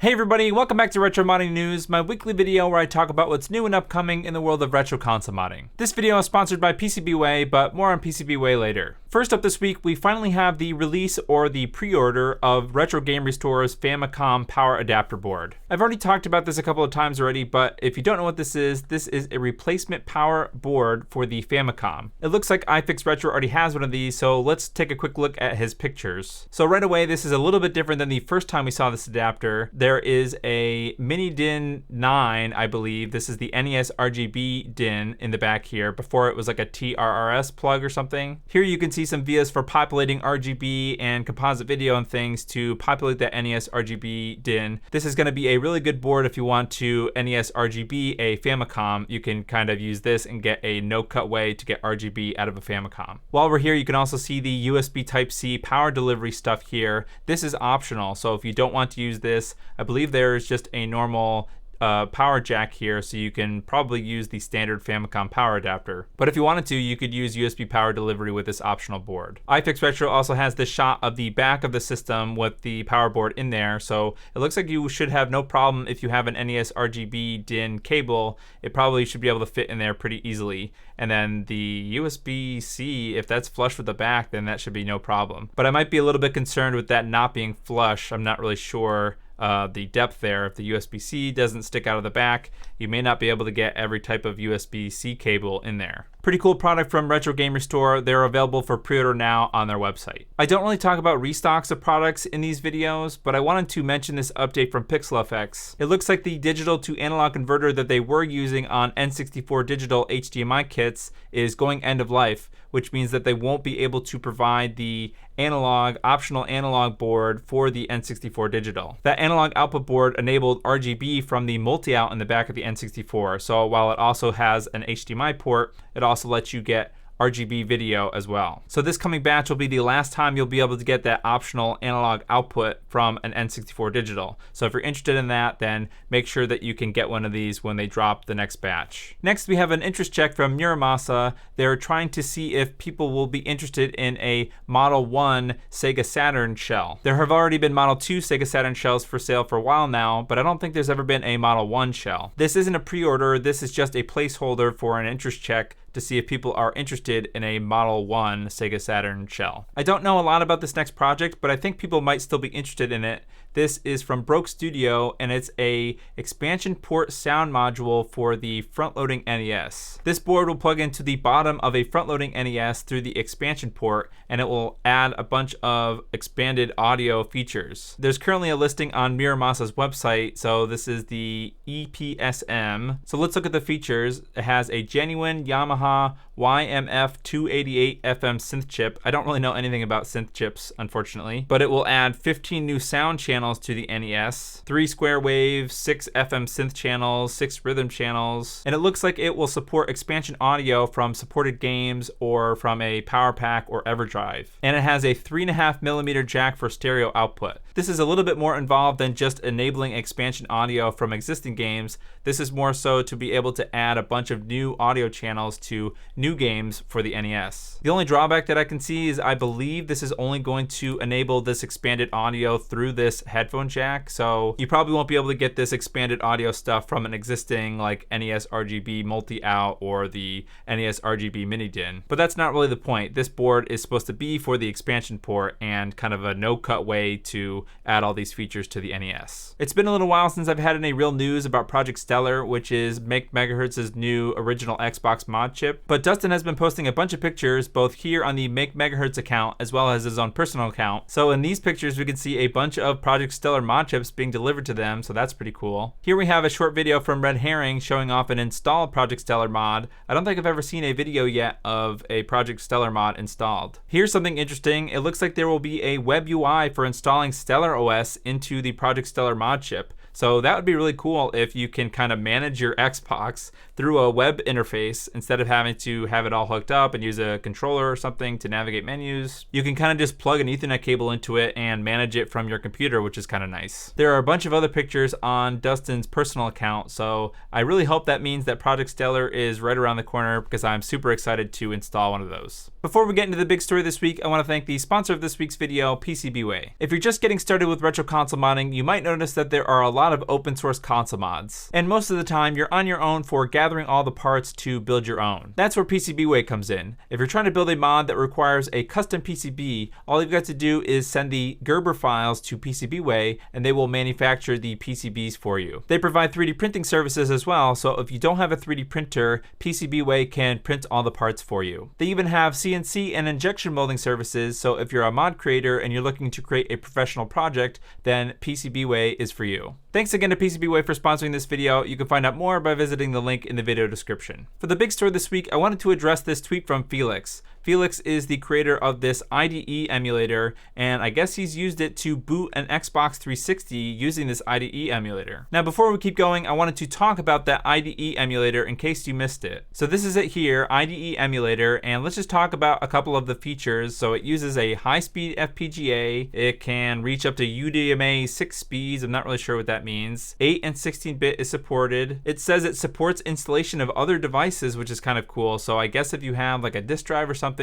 Hey everybody, welcome back to Retro Modding News, my weekly video where I talk about what's new and upcoming in the world of retro console modding. This video is sponsored by PCBWay, but more on PCBWay later. First up this week, we finally have the release or the pre-order of Retro Game Restore's Famicom Power Adapter Board. I've already talked about this a couple of times already, but if you don't know what this is a replacement power board for the Famicom. It looks like iFixRetro already has one of these, so let's take a quick look at his pictures. So right away, this is a little bit different than the first time we saw this adapter. There is a mini DIN 9, I believe. This is the NES RGB DIN in the back here. Before it was like a TRRS plug or something. Here you can see some vias for populating RGB and composite video and things to populate that NES RGB DIN. This is going to be a really good board if you want to NES RGB a Famicom. You can kind of use this and get a no-cut way to get RGB out of a Famicom. While we're here, you can also see the USB Type-C power delivery stuff here. This is optional, so if you don't want to use this, I believe there's just a normal power jack here, so you can probably use the standard Famicom power adapter. But if you wanted to, you could use USB power delivery with this optional board. iFixRetro also has this shot of the back of the system with the power board in there, so it looks like you should have no problem if you have an NES RGB DIN cable. It probably should be able to fit in there pretty easily. And then the USB-C, if that's flush with the back, then that should be no problem. But I might be a little bit concerned with that not being flush. I'm not really sure the depth there. If the USB-C doesn't stick out of the back, you may not be able to get every type of USB-C cable in there. Pretty cool product from Retro Game Restore. They're available for pre-order now on their website. I don't really talk about restocks of products in these videos, but I wanted to mention this update from PixelFX. It looks like the digital to analog converter that they were using on N64 digital HDMI kits is going end of life, which means that they won't be able to provide the optional analog board for the N64 digital. That analog output board enabled RGB from the multi-out in the back of the N64. So while it also has an HDMI port, it also lets you get RGB video as well. So this coming batch will be the last time you'll be able to get that optional analog output from an N64 digital. So if you're interested in that, then make sure that you can get one of these when they drop the next batch. Next, we have an interest check from Muramasa. They're trying to see if people will be interested in a Model 1 Sega Saturn shell. There have already been Model 2 Sega Saturn shells for sale for a while now, but I don't think there's ever been a Model 1 shell. This isn't a pre-order, this is just a placeholder for an interest check to see if people are interested in a Model 1 Sega Saturn shell. I don't know a lot about this next project, but I think people might still be interested in it. This is from Broke Studio, and it's a expansion port sound module for the front-loading NES. This board will plug into the bottom of a front-loading NES through the expansion port, and it will add a bunch of expanded audio features. There's currently a listing on Muramasa's website, so this is the EPSM. So let's look at the features. It has a genuine Yamaha YMF 288 FM synth chip. I don't really know anything about synth chips, unfortunately, but it will add 15 new sound channels to the NES, 3 square wave, 6 FM synth channels, 6 rhythm channels, and it looks like it will support expansion audio from supported games or from a power pack or EverDrive. And it has a 3.5mm jack for stereo output. This is a little bit more involved than just enabling expansion audio from existing games. This is more so to be able to add a bunch of new audio channels to new games for the NES. The only drawback that I can see is I believe this is only going to enable this expanded audio through this headphone jack, so you probably won't be able to get this expanded audio stuff from an existing like NES RGB multi-out or the NES RGB mini DIN. But that's not really the point. This board is supposed to be for the expansion port and kind of a no-cut way to add all these features to the NES. It's been a little while since I've had any real news about Project Stellar, which is Make Megahertz's new original Xbox mod chip, but Dustin has been posting a bunch of pictures both here on the Make Megahertz account as well as his own personal account. So in these pictures we can see a bunch of Project Stellar mod chips being delivered to them, so that's pretty cool. Here we have a short video from Red Herring showing off an installed Project Stellar mod. I don't think I've ever seen a video yet of a Project Stellar mod installed. Here's something interesting. It looks like there will be a web UI for installing Stellar OS into the Project Stellar mod chip. So that would be really cool if you can kind of manage your Xbox through a web interface instead of having to have it all hooked up and use a controller or something to navigate menus. You can kind of just plug an Ethernet cable into it and manage it from your computer, which is kind of nice. There are a bunch of other pictures on Dustin's personal account, so I really hope that means that Project Stellar is right around the corner because I'm super excited to install one of those. Before we get into the big story this week, I want to thank the sponsor of this week's video, PCBWay. If you're just getting started with retro console modding, you might notice that there are a lot of open source console mods. And most of the time, you're on your own for gathering all the parts to build your own. That's where PCBWay comes in. If you're trying to build a mod that requires a custom PCB, all you've got to do is send the Gerber files to PCBWay and they will manufacture the PCBs for you. They provide 3D printing services as well, so if you don't have a 3D printer, PCBWay can print all the parts for you. They even have CNC and injection molding services, so if you're a mod creator and you're looking to create a professional project, then PCBWay is for you. Thanks again to PCBWay for sponsoring this video. You can find out more by visiting the link in the video description. For the big story this week, I wanted to address this tweet from Felix. Felix is the creator of this IDE emulator, and I guess he's used it to boot an Xbox 360 using this IDE emulator. Now, before we keep going, I wanted to talk about that IDE emulator in case you missed it. So this is it here, IDE emulator, and let's just talk about a couple of the features. So it uses a high-speed FPGA. It can reach up to UDMA 6 speeds. I'm not really sure what that means. 8 and 16-bit is supported. It says it supports installation of other devices, which is kind of cool. So I guess if you have like a disk drive or something,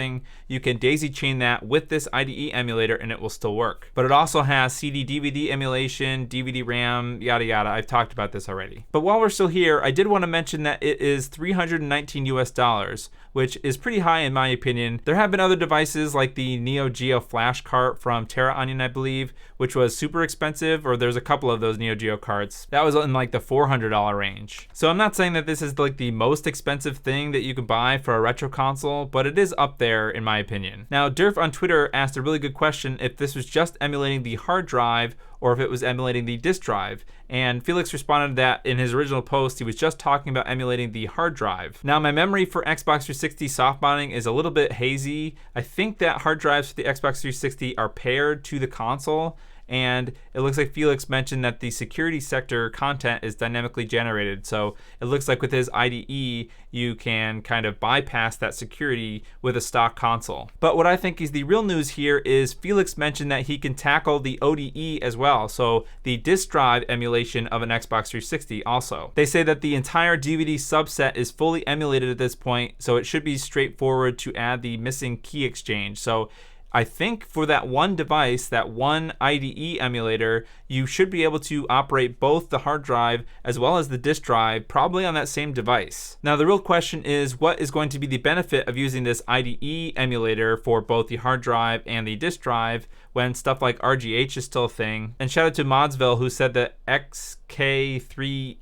you can daisy chain that with this IDE emulator and it will still work. But it also has CD DVD emulation, DVD RAM, yada yada. I've talked about this already. But while we're still here, I did want to mention that it is $319 US, which is pretty high in my opinion. There have been other devices like the Neo Geo flash cart from Terra Onion, I believe, which was super expensive, or there's a couple of those Neo Geo carts. That was in like the $400 range. So I'm not saying that this is like the most expensive thing that you can buy for a retro console, but it is up there in my opinion. Now, Durf on Twitter asked a really good question if this was just emulating the hard drive or if it was emulating the disk drive. And Felix responded that in his original post, he was just talking about emulating the hard drive. Now, my memory for Xbox 360 soft modding is a little bit hazy. I think that hard drives for the Xbox 360 are paired to the console. And it looks like Felix mentioned that the security sector content is dynamically generated. So it looks like with his IDE, you can kind of bypass that security with a stock console. But what I think is the real news here is Felix mentioned that he can tackle the ODE as well. So the disk drive emulation of an Xbox 360 also. They say that the entire DVD subset is fully emulated at this point. So it should be straightforward to add the missing key exchange. So I think for that one device, that one IDE emulator, you should be able to operate both the hard drive as well as the disk drive, probably on that same device. Now, the real question is, what is going to be the benefit of using this IDE emulator for both the hard drive and the disk drive when stuff like RGH is still a thing? And shout out to Modsville, who said that XK3Y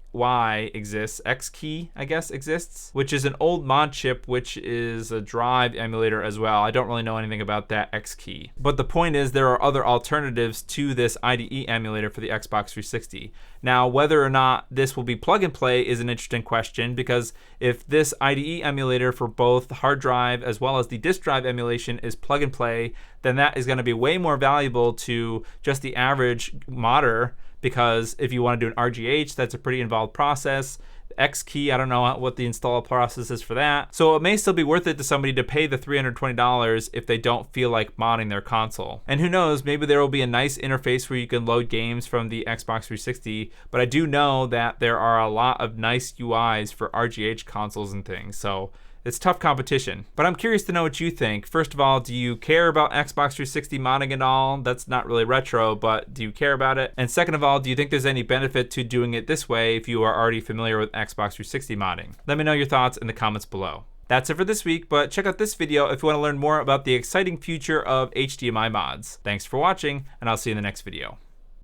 exists, XKey, I guess, exists, which is an old mod chip, which is a drive emulator as well. I don't really know anything about that XKey. But the point is, there are other alternatives to this IDE emulator for the Xbox 360. Now, whether or not this will be plug and play is an interesting question, because if this IDE emulator for both the hard drive as well as the disk drive emulation is plug and play, then that is going to be way more valuable to just the average modder, because if you want to do an RGH, that's a pretty involved process. XKey, I don't know what the install process is for that. So it may still be worth it to somebody to pay the $320 if they don't feel like modding their console. And who knows, maybe there will be a nice interface where you can load games from the Xbox 360, but I do know that there are a lot of nice UIs for RGH consoles and things. So it's tough competition, but I'm curious to know what you think. First of all, do you care about Xbox 360 modding at all? That's not really retro, but do you care about it? And second of all, do you think there's any benefit to doing it this way if you are already familiar with Xbox 360 modding? Let me know your thoughts in the comments below. That's it for this week, but check out this video if you want to learn more about the exciting future of HDMI mods. Thanks for watching, and I'll see you in the next video.